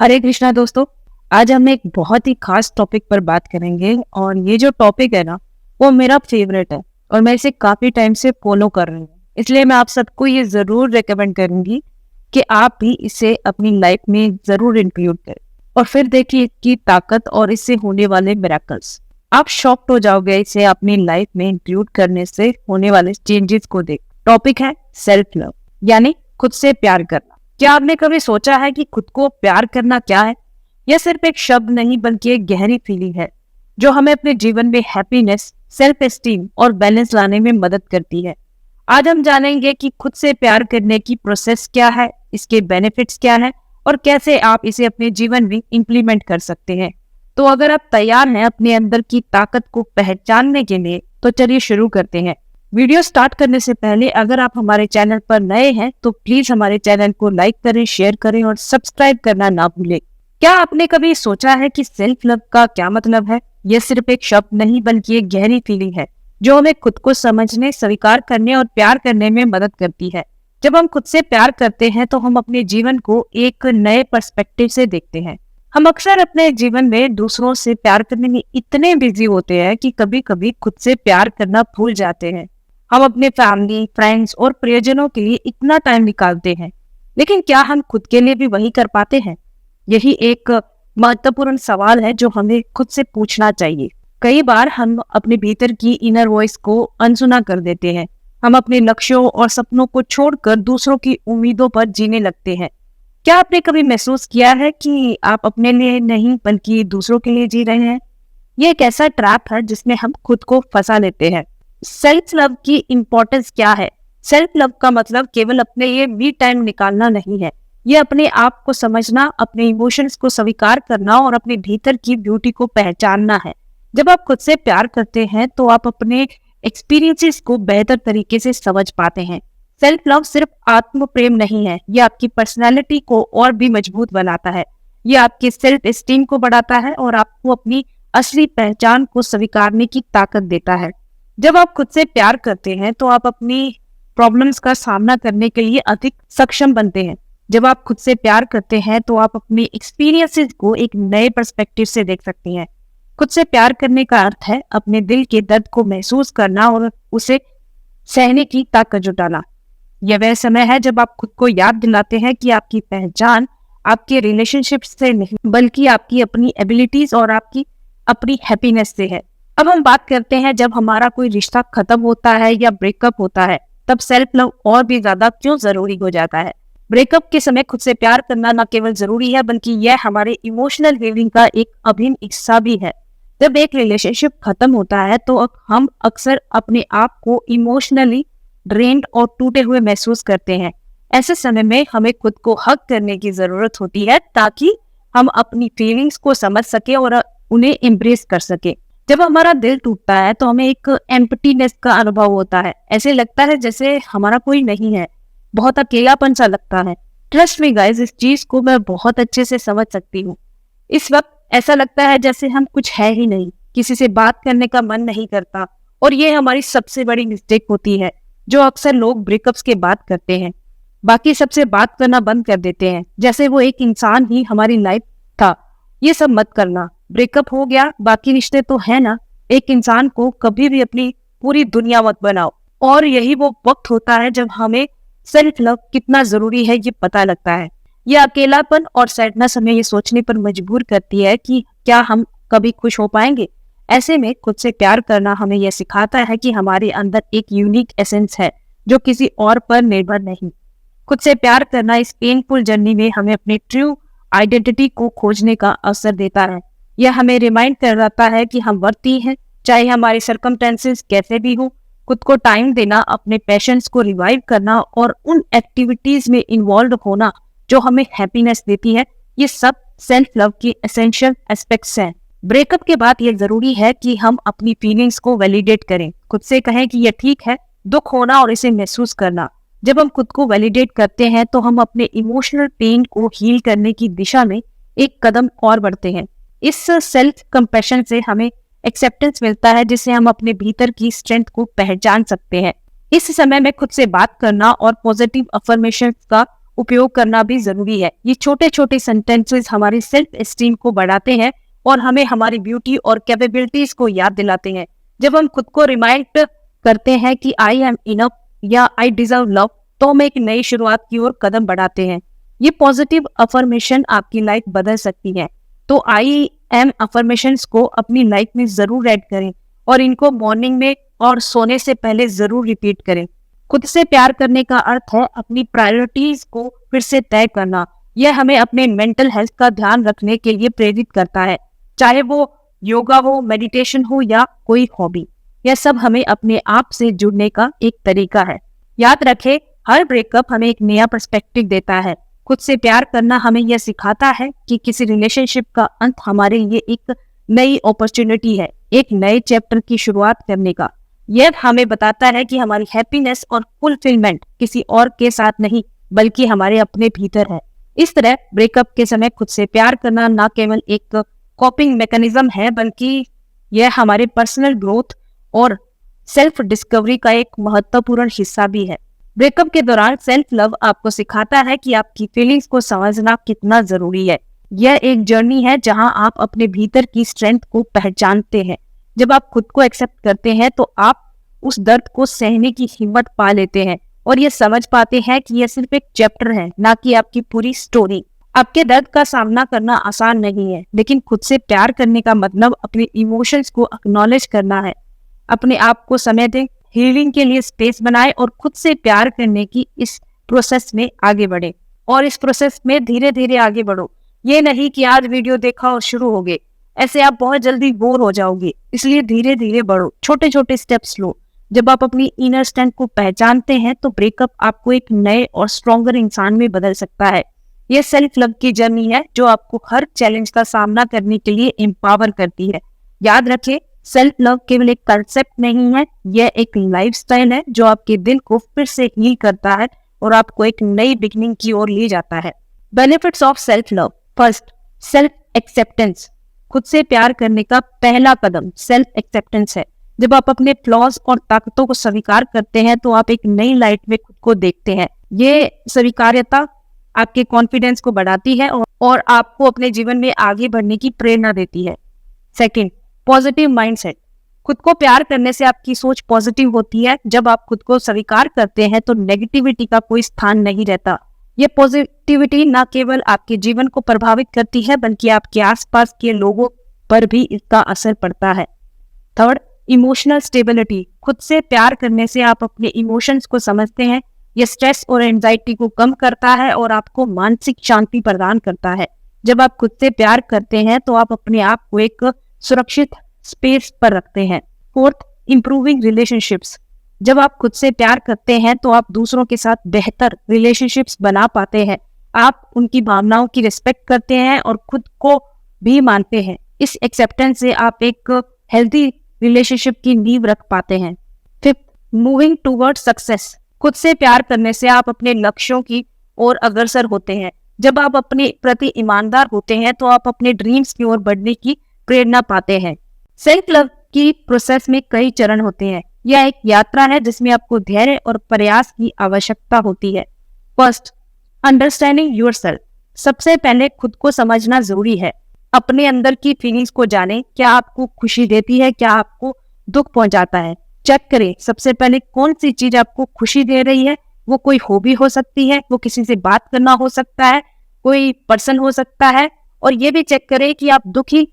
हरे कृष्णा दोस्तों। आज हम एक बहुत ही खास टॉपिक पर बात करेंगे और ये जो टॉपिक है ना वो मेरा फेवरेट है और मैं इसे काफी टाइम से फॉलो कर रही हूँ। इसलिए मैं आप सबको ये जरूर रेकमेंड करूंगी कि आप भी इसे अपनी लाइफ में जरूर इंक्लूड करें और फिर देखिए इसकी ताकत और इससे होने वाले मिरेकल्स। आप शॉक्ड हो जाओगे इसे अपनी लाइफ में इंक्लूड करने से होने वाले चेंजेस को देख। टॉपिक है सेल्फ लव, यानी खुद से प्यार करना। क्या आपने कभी सोचा है कि खुद को प्यार करना क्या है? यह सिर्फ एक शब्द नहीं बल्कि एक गहरी फीलिंग है जो हमें अपने जीवन में हैप्पीनेस, सेल्फ एस्टीम और बैलेंस लाने में मदद करती है। आज हम जानेंगे कि खुद से प्यार करने की प्रोसेस क्या है, इसके बेनिफिट्स क्या है और कैसे आप इसे अपने जीवन में इम्प्लीमेंट कर सकते हैं। तो अगर आप तैयार हैं अपने अंदर की ताकत को पहचानने के लिए तो चलिए शुरू करते हैं। वीडियो स्टार्ट करने से पहले अगर आप हमारे चैनल पर नए हैं तो प्लीज हमारे चैनल को लाइक करें, शेयर करें और सब्सक्राइब करना ना भूलें। क्या आपने कभी सोचा है कि सेल्फ लव का क्या मतलब है? यह सिर्फ एक शब्द नहीं बल्कि एक गहरी फीलिंग है जो हमें खुद को समझने, स्वीकार करने और प्यार करने में मदद करती है। जब हम खुद से प्यार करते हैं तो हम अपने जीवन को एक नए पर्सपेक्टिव से देखते हैं। हम अक्सर अपने जीवन में दूसरों से प्यार करने में इतने बिजी होते हैं कि कभी कभी खुद से प्यार करना भूल जाते हैं। हम अपने फैमिली, फ्रेंड्स और प्रियजनों के लिए इतना टाइम निकालते हैं, लेकिन क्या हम खुद के लिए भी वही कर पाते हैं? यही एक महत्वपूर्ण सवाल है जो हमें खुद से पूछना चाहिए। कई बार हम अपने भीतर की इनर वॉइस को अनसुना कर देते हैं। हम अपने लक्ष्यों और सपनों को छोड़कर दूसरों की उम्मीदों पर जीने लगते हैं। क्या आपने कभी महसूस किया है कि आप अपने लिए नहीं बल्कि दूसरों के लिए जी रहे हैं? ये एक ऐसा ट्रैप है जिसमें हम खुद को फंसा लेते हैं। सेल्फ लव की इम्पोर्टेंस क्या है? सेल्फ लव का मतलब केवल अपने लिए मी टाइम निकालना नहीं है। ये अपने आप को समझना, अपने इमोशंस को स्वीकार करना और अपने भीतर की ब्यूटी को पहचानना है। जब आप खुद से प्यार करते हैं तो आप अपने एक्सपीरियंसेस को बेहतर तरीके से समझ पाते हैं। सेल्फ लव सिर्फ आत्म प्रेम नहीं है, ये आपकी पर्सनैलिटी को और भी मजबूत बनाता है। ये आपकी सेल्फ एस्टीम को बढ़ाता है और आपको अपनी असली पहचान को स्वीकारने की ताकत देता है। जब आप खुद से प्यार करते हैं तो आप अपनी प्रॉब्लम्स का सामना करने के लिए अधिक सक्षम बनते हैं। जब आप खुद से प्यार करते हैं तो आप अपनी एक्सपीरियंसेस को एक नए पर्सपेक्टिव से देख सकते हैं। खुद से प्यार करने का अर्थ है अपने दिल के दर्द को महसूस करना और उसे सहने की ताकत जुटाना। यह वह समय है जब आप खुद को याद दिलाते हैं कि आपकी पहचान आपके रिलेशनशिप से नहीं बल्कि आपकी अपनी एबिलिटीज और आपकी अपनी हैप्पीनेस से है। अब हम बात करते हैं जब हमारा कोई रिश्ता खत्म होता है या ब्रेकअप होता है तब सेल्फ लव और भी ज्यादा क्यों जरूरी हो जाता है। ब्रेकअप के समय खुद से प्यार करना न केवल जरूरी है बल्कि यह हमारे इमोशनल हीलिंग का एक अभिन्न हिस्सा भी है। जब एक रिलेशनशिप खत्म होता है तो हम अक्सर अपने आप को इमोशनली ड्रेन्ड और टूटे हुए महसूस करते हैं। ऐसे समय में हमें खुद को हग करने की जरूरत होती है ताकि हम अपनी फीलिंग्स को समझ सके और उन्हें एम्ब्रेस कर सके। जब हमारा दिल टूटता है तो हमें एक एम्प्टीनेस का अनुभव होता है। ऐसे लगता है जैसे हमारा कोई नहीं है, बहुत अकेलापन सा लगता है। ट्रस्ट मी गाइस, इस चीज को मैं बहुत अच्छे से समझ सकती हूँ। इस वक्त ऐसा लगता है जैसे हम कुछ है ही नहीं, किसी से बात करने का मन नहीं करता और ये हमारी सबसे बड़ी मिस्टेक होती है जो अक्सर लोग ब्रेकअप्स के बाद करते हैं। बाकी सबसे बात करना बंद कर देते हैं जैसे वो एक इंसान ही हमारी लाइफ था। ये सब मत करना। ब्रेकअप हो गया, बाकी रिश्ते तो है ना। एक इंसान को कभी भी अपनी पूरी दुनिया मत बनाओ। और यही वो वक्त होता है जब हमें सेल्फ लव कितना जरूरी है ये पता लगता है। ये अकेलापन और सैडनेस हमें ये सोचने पर मजबूर करती है कि क्या हम कभी खुश हो पाएंगे। ऐसे में खुद से प्यार करना हमें यह सिखाता है कि हमारे अंदर एक यूनिक एसेंस है जो किसी और पर निर्भर नहीं। खुद से प्यार करना इस पेनफुल जर्नी में हमें अपने ट्रू आइडेंटिटी को खोजने का अवसर देता है। यह हमें रिमाइंड कराता है कि हम वर्ती हैं, चाहे हमारे सर्कमस्टेंसेस कैसे भी हो। खुद को टाइम देना, अपने पैशंस को रिवाइव करना और उन एक्टिविटीज में इन्वॉल्व होना जो हमें हैप्पीनेस देती है, ये सब सेल्फ लव के एसेंशियल एस्पेक्ट्स हैं। ब्रेकअप के बाद ये जरूरी है कि हम अपनी फीलिंग्स को वैलिडेट करें। खुद से कहें कि यह ठीक है दुख होना और इसे महसूस करना। जब हम खुद को वैलिडेट करते हैं तो हम अपने इमोशनल पेन को हील करने की दिशा में एक कदम और बढ़ते हैं। इस सेल्फ कंपैशन से हमें एक्सेप्टेंस मिलता है जिससे हम अपने भीतर की स्ट्रेंथ को पहचान सकते हैं। इस समय में खुद से बात करना और पॉजिटिव अफर्मेशन का उपयोग करना भी जरूरी है। ये छोटे छोटे सेंटेंसेस हमारी सेल्फ एस्टीम को बढ़ाते हैं और हमें हमारी ब्यूटी और कैपेबिलिटीज को याद दिलाते हैं। जब हम खुद को रिमाइंड करते हैं कि आई एम इनफ या आई डिजर्व लव, तो हम एक नई शुरुआत की ओर कदम बढ़ाते हैं। ये पॉजिटिव अफर्मेशन आपकी लाइफ बदल सकती है। तो आई एम अफर्मेशंस को अपनी लाइफ में जरूर ऐड करें और इनको मॉर्निंग में और सोने से पहले जरूर रिपीट करें। खुद से प्यार करने का अर्थ है अपनी प्रायोरिटीज को फिर से तय करना। यह हमें अपने मेंटल हेल्थ का ध्यान रखने के लिए प्रेरित करता है, चाहे वो योगा हो, मेडिटेशन हो या कोई हॉबी। यह सब हमें अपने आप से जुड़ने का एक तरीका है। याद रखें, हर ब्रेकअप हमें एक नया पर्सपेक्टिव देता है। खुद से प्यार करना हमें यह सिखाता है कि किसी रिलेशनशिप का अंत हमारे लिए एक नई अपॉर्चुनिटी है, एक नए चैप्टर की शुरुआत करने का। यह हमें बताता है कि हमारी हैप्पीनेस और फुलफिलमेंट किसी और के साथ नहीं बल्कि हमारे अपने भीतर है। इस तरह ब्रेकअप के समय खुद से प्यार करना न केवल एक कॉपिंग मैकेनिज्म है, बल्कि यह हमारे पर्सनल ग्रोथ और सेल्फ डिस्कवरी का एक महत्वपूर्ण हिस्सा भी है। ब्रेकअप के दौरान सेल्फ लव आपको सिखाता है कि आपकी फीलिंग्स को समझना कितना जरूरी है। यह एक जर्नी है जहां आप अपने भीतर की स्ट्रेंथ को पहचानते हैं। जब आप खुद को एक्सेप्ट करते हैं तो आप उस दर्द को सहने की हिम्मत पा लेते हैं और ये समझ पाते हैं कि यह सिर्फ एक चैप्टर है, ना कि आपकी पूरी स्टोरी। आपके दर्द का सामना करना आसान नहीं है, लेकिन खुद से प्यार करने का मतलब अपने इमोशंस को एक्नॉलेज करना है। अपने आप को समय दें, हीलिंग के लिए स्पेस बनाएं और खुद से प्यार करने की इस प्रोसेस में आगे बढ़े। और इस प्रोसेस में धीरे धीरे आगे बढ़ो। ये नहीं कि आज वीडियो देखा और शुरू हो गए, ऐसे आप बहुत जल्दी बोर हो जाओगे। इसलिए धीरे धीरे बढ़ो, छोटे छोटे स्टेप्स लो। जब आप अपनी इनर स्ट्रेंथ को पहचानते हैं तो ब्रेकअप आपको एक नए और स्ट्रॉन्गर इंसान में बदल सकता है। यह सेल्फ लव की जर्नी है जो आपको हर चैलेंज का सामना करने के लिए एम्पावर करती है। याद रखें, सेल्फ लव केवल एक कंसेप्ट नहीं है, यह एक लाइफस्टाइल है जो आपके दिल को फिर से हील करता है और आपको एक नई बिगिनिंग की ओर ले जाता है। Benefits of self love. First, self acceptance. खुद से प्यार करने का पहला कदम सेल्फ एक्सेप्टेंस है। जब आप अपने फ्लॉज और ताकतों को स्वीकार करते हैं तो आप एक नई लाइट में खुद को देखते हैं। ये स्वीकार्यता आपके कॉन्फिडेंस को बढ़ाती है और आपको अपने जीवन में आगे बढ़ने की प्रेरणा देती है। Second, positive mindset. खुद को प्यार करने से आपकी सोच पॉजिटिव होती है। जब आप खुद को स्वीकार करते हैं तो नेगेटिविटी का कोई स्थान नहीं रहता। ये पॉजिटिविटी न केवल आपके जीवन को प्रभावित करती है बल्कि आपके आसपास के लोगों पर भी इसका असर पड़ता है। Third, emotional stability. खुद से प्यार करने से आप अपने इमोशंस को समझते हैं। यह स्ट्रेस और एंजाइटी को कम करता है और आपको मानसिक शांति प्रदान करता है। जब आप खुद से प्यार करते हैं तो आप अपने आप को एक सुरक्षित स्पेस पर रखते हैं। Fourth, improving relationships. जब आप खुद से प्यार करते हैं तो आप दूसरों के साथ बेहतर रिलेशनशिप्स बना पाते हैं। आप उनकी भावनाओं की रिस्पेक्ट करते हैं और खुद को भी मानते हैं। इस एक्सेप्टेंस से आप एक हेल्दी रिलेशनशिप की नींव रख पाते हैं। Fifth, moving toward success. खुद से प्यार करने से आप अपने लक्ष्यों की ओर अग्रसर होते हैं। जब आप अपने प्रति ईमानदार होते हैं तो आप अपने ड्रीम्स की ओर बढ़ने की प्रेरणा पाते हैं। सेल्फ लव की प्रोसेस में कई चरण होते हैं। यह एक यात्रा है जिसमें आपको धैर्य और प्रयास की आवश्यकता होती है। First, understanding yourself. सबसे पहले खुद को समझना जरूरी है। अपने अंदर की फीलिंग्स को जानें। क्या आपको खुशी देती है, क्या आपको दुख पहुंचाता है। चेक करें सबसे पहले कौन सी चीज आपको खुशी दे रही है। वो कोई हॉबी हो सकती है, वो किसी से बात करना हो सकता है, कोई पर्सन हो सकता है। और ये भी चेक करें कि आप दुखी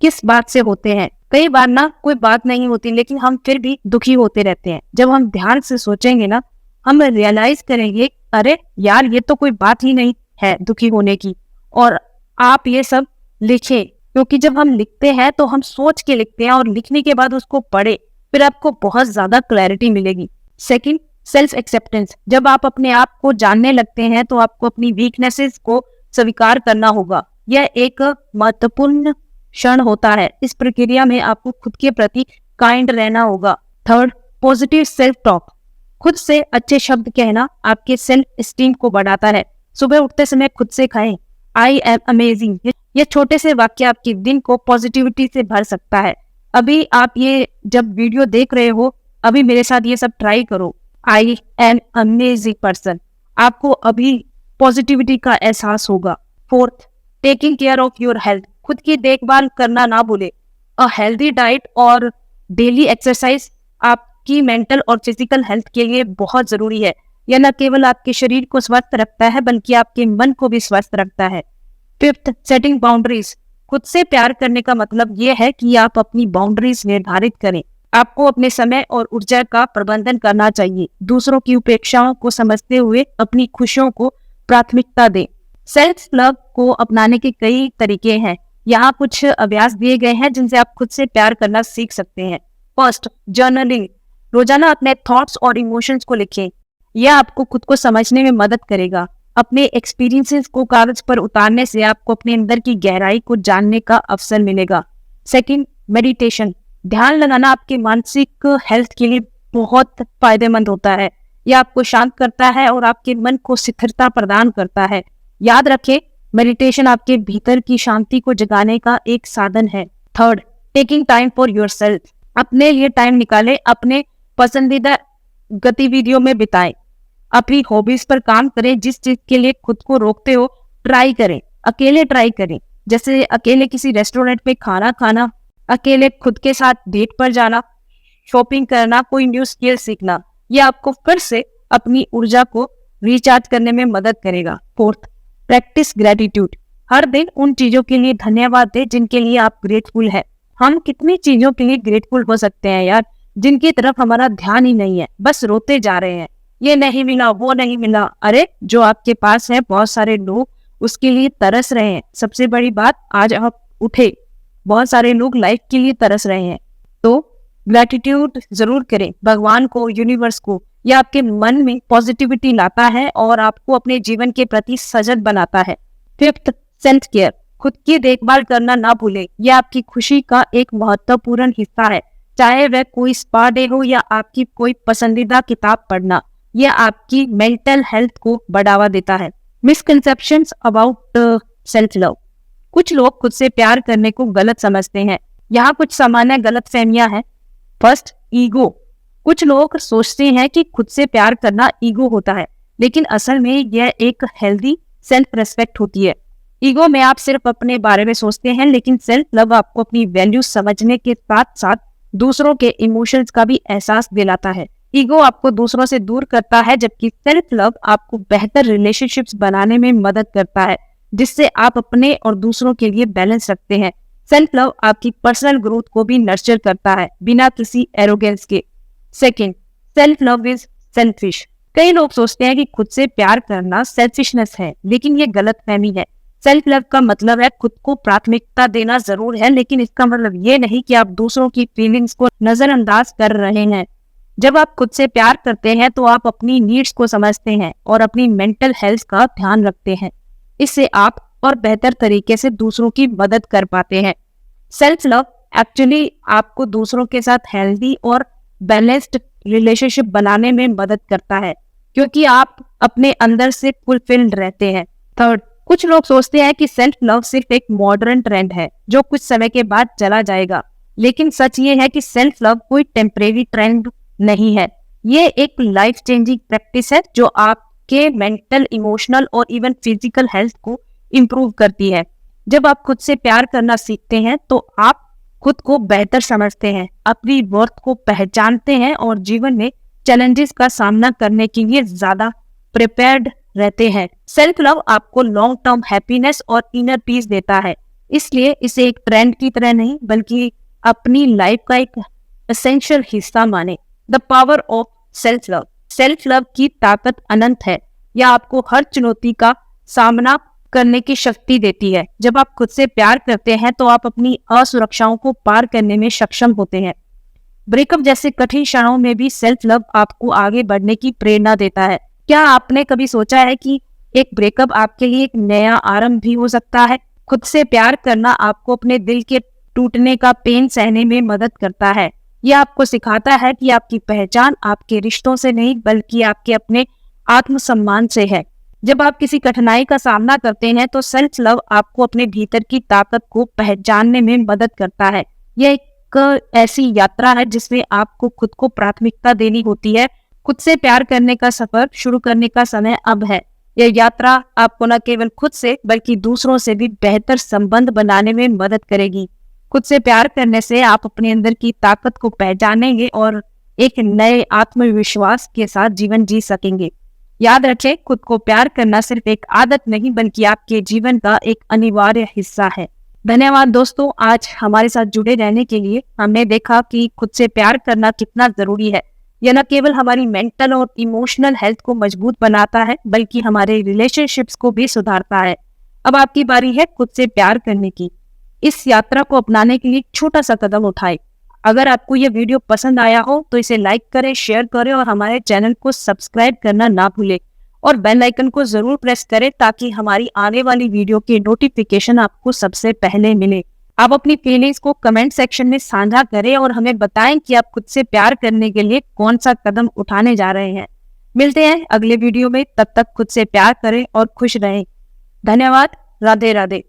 किस बात से होते हैं। कई बार ना कोई बात नहीं होती लेकिन हम फिर भी दुखी होते रहते हैं। जब हम ध्यान से सोचेंगे ना, हम रियलाइज करेंगे, अरे यार ये तो कोई बात ही नहीं है दुखी होने की। और आप ये सब लिखें, क्योंकि जब हम लिखते हैं तो हम सोच के लिखते हैं और लिखने के बाद उसको पढ़े, फिर आपको बहुत ज्यादा क्लैरिटी मिलेगी। Second, self acceptance. जब आप अपने आप को जानने लगते हैं तो आपको अपनी वीकनेसेस को स्वीकार करना होगा। यह एक महत्वपूर्ण क्षण होता है। इस प्रक्रिया में आपको खुद के प्रति काइंड रहना होगा। Third, positive self talk. खुद से अच्छे शब्द कहना आपके सेल्फ स्टीम को बढ़ाता है। सुबह उठते समय खुद से कहें, आई एम अमेजिंग। ये छोटे से वाक्य आपके दिन को पॉजिटिविटी से भर सकता है। अभी आप ये जब वीडियो देख रहे हो, अभी मेरे साथ ये सब ट्राई करो। I am amazing person. आपको अभी पॉजिटिविटी का एहसास होगा। Fourth, taking care of your health, खुद की देखभाल करना ना भूले। अ हेल्दी डाइट और डेली एक्सरसाइज आपकी मेंटल और फिजिकल हेल्थ के लिए बहुत जरूरी है। यह न केवल आपके शरीर को स्वस्थ रखता है बल्कि आपके मन को भी स्वस्थ रखता है। फिफ्थ, सेटिंग बाउंड्रीज, खुद से प्यार करने का मतलब ये है कि आप अपनी बाउंड्रीज निर्धारित करें। आपको अपने समय और ऊर्जा का प्रबंधन करना चाहिए। दूसरों की उपेक्षाओं को समझते हुए अपनी खुशियों को प्राथमिकता दें। सेल्फ लव को अपनाने के कई तरीके हैं। यहाँ कुछ अभ्यास दिए गए हैं जिनसे आप खुद से प्यार करना सीख सकते हैं। फर्स्ट, जर्नलिंग, रोजाना अपने थॉट्स और इमोशंस को लिखें। यह आपको खुद को समझने में मदद करेगा। अपने एक्सपीरियंसेस को कागज पर उतारने से आपको अपने अंदर की गहराई को जानने का अवसर मिलेगा। सेकंड, मेडिटेशन, ध्यान लगाना आपके मानसिक हेल्थ के लिए बहुत फायदेमंद होता है। यह आपको शांत करता है और आपके मन को स्थिरता प्रदान करता है। याद रखें, मेडिटेशन आपके भीतर की शांति को जगाने का एक साधन है। Third, taking time for yourself, अपने लिए टाइम निकालें, अपने पसंदीदा गतिविधियों में बिताएं, अपनी हॉबीज पर काम करें। जिस चीज के लिए खुद को रोकते हो ट्राई करें, अकेले ट्राई करें, जैसे अकेले किसी रेस्टोरेंट में खाना खाना, अकेले खुद के साथ डेट पर जाना, शॉपिंग करना, कोई न्यू स्किल सीखना। यह आपको फिर से अपनी ऊर्जा को रिचार्ज करने में मदद करेगा। फोर्थ, प्रैक्टिस ग्रेटिट्यूड, हर दिन उन चीजों के लिए धन्यवाद दें जिनके लिए आप ग्रेटफुल हैं। हम कितनी चीजों के लिए ग्रेटफुल हो सकते हैं यार, जिनकी तरफ हमारा ध्यान ही नहीं है, बस रोते जा रहे हैं, ये नहीं मिला, वो नहीं मिला। अरे जो आपके पास है, बहुत सारे लोग उसके लिए तरस रहे हैं। सबसे बड़ी बात, आज आप उठे, बहुत सारे लोग लाइफ के लिए तरस रहे हैं। तो ग्रेटिट्यूड जरूर करें, भगवान को, यूनिवर्स को। यह आपके मन में पॉजिटिविटी लाता है और आपको अपने जीवन के प्रति सजग बनाता है। फिफ्थ, सेल्फ केयर, खुद की देखभाल करना ना भूलें। यह आपकी खुशी का एक महत्वपूर्ण हिस्सा है, चाहे वह कोई स्पा डे हो या आपकी कोई पसंदीदा किताब पढ़ना। यह आपकी मेंटल हेल्थ को बढ़ावा देता है। मिसकंसेप्शंस अबाउट सेल्फ लव, कुछ लोग खुद से प्यार करने को गलत समझते हैं। यहाँ कुछ सामान्य गलतफहमियां हैं। फर्स्ट, ईगो, कुछ लोग सोचते हैं कि खुद से प्यार करना ईगो होता है, लेकिन असल में यह एक हेल्दी सेल्फ रेस्पेक्ट होती है। ईगो में आप सिर्फ अपने बारे में सोचते हैं, लेकिन सेल्फ लव आपको अपनी वैल्यू समझने के साथ साथ दूसरों के इमोशंस का भी एहसास दिलाता है। ईगो आपको दूसरों से दूर करता है, जबकि सेल्फ लव आपको बेहतर रिलेशनशिप्स बनाने में मदद करता है, जिससे आप अपने और दूसरों के लिए बैलेंस रखते हैं। सेल्फ लव आपकी पर्सनल ग्रोथ को भी नर्चर करता है, बिना किसी एरोगेंस के। Second, self love is selfish, कई लोग सोचते हैं कि खुद से प्यार करना सेल्फिशनेस है, लेकिन ये गलतफहमी है। सेल्फ लव का मतलब है खुद को प्राथमिकता देना जरूर है, लेकिन इसका मतलब ये नहीं कि आप दूसरों की फीलिंग्स को नजरअंदाज कर रहे हैं। जब आप खुद से प्यार करते हैं तो आप अपनी नीड्स को समझते हैं और अपनी मेंटल हेल्थ का ध्यान रखते हैं। इससे आप और बेहतर तरीके से दूसरों की मदद कर पाते हैं। सेल्फ लव एक्चुअली आपको दूसरों के साथ हेल्दी और बैलेंस्ड रिलेशनशिप बनाने में मदद करता है, क्योंकि आप अपने अंदर से फुलफिल्ड रहते हैं। थर्ड, कुछ लोग सोचते हैं कि सेल्फ लव सिर्फ एक मॉडर्न ट्रेंड है जो कुछ समय के बाद चला जाएगा, लेकिन सच ये है कि सेल्फ लव कोई टेम्परेरी ट्रेंड नहीं है। ये एक लाइफ चेंजिंग प्रैक्टिस है जो आपके मेंटल, इमोशनल और इवन फिजिकल हेल्थ को इम्प्रूव करती है। जब आप खुद से प्यार करना सीखते हैं तो आप खुद को बेहतर समझते हैं, अपनी वर्थ को पहचानते हैं और जीवन में चैलेंजेस का सामना करने के लिए ज्यादा प्रिपेयर्ड रहते हैं। सेल्फ लव आपको लॉन्ग टर्म हैप्पीनेस और इनर पीस देता है, इसलिए इसे एक ट्रेंड की तरह नहीं बल्कि अपनी लाइफ का एक एसेंशियल हिस्सा माने। The power of self love, self love की ताकत अनंत है। यह आपको हर चुनौती का सामना करने की शक्ति देती है। जब आप खुद से प्यार करते हैं तो आप अपनी असुरक्षाओं को पार करने में सक्षम होते हैं। ब्रेकअप जैसे कठिन क्षणों में भी सेल्फ लव आपको आगे बढ़ने की प्रेरणा देता है। क्या आपने कभी सोचा है कि एक ब्रेकअप आपके लिए एक नया आरंभ भी हो सकता है? खुद से प्यार करना आपको अपने दिल के टूटने का पेन सहने में मदद करता है। यह आपको सिखाता है कि आपकी पहचान आपके रिश्तों से नहीं बल्कि आपके अपने आत्मसम्मान से है। जब आप किसी कठिनाई का सामना करते हैं तो सेल्फ लव आपको अपने भीतर की ताकत को पहचानने में मदद करता है। यह एक ऐसी यात्रा है जिसमें आपको खुद को प्राथमिकता देनी होती है। खुद से प्यार करने का सफर शुरू करने का समय अब है। यह यात्रा आपको न केवल खुद से बल्कि दूसरों से भी बेहतर संबंध बनाने में मदद करेगी। खुद से प्यार करने से आप अपने अंदर की ताकत को पहचानेंगे और एक नए आत्मविश्वास के साथ जीवन जी सकेंगे। याद रखें, खुद को प्यार करना सिर्फ एक आदत नहीं बल्कि आपके जीवन का एक अनिवार्य हिस्सा है। धन्यवाद दोस्तों, आज हमारे साथ जुड़े रहने के लिए। हमने देखा कि खुद से प्यार करना कितना जरूरी है। यह न केवल हमारी मेंटल और इमोशनल हेल्थ को मजबूत बनाता है बल्कि हमारे रिलेशनशिप्स को भी सुधारता है। अब आपकी बारी है खुद से प्यार करने की। इस यात्रा को अपनाने के लिए एक छोटा सा कदम उठाएं। अगर आपको यह वीडियो पसंद आया हो तो इसे लाइक करें, शेयर करें और हमारे चैनल को सब्सक्राइब करना ना भूलें और बेल आइकन को जरूर प्रेस करें ताकि हमारी आने वाली वीडियो की नोटिफिकेशन आपको सबसे पहले मिले। आप अपनी फीलिंग्स को कमेंट सेक्शन में साझा करें और हमें बताएं कि आप खुद से प्यार करने के लिए कौन सा कदम उठाने जा रहे हैं। मिलते हैं अगले वीडियो में, तब तक खुद से प्यार करें और खुश रहें। धन्यवाद। राधे राधे।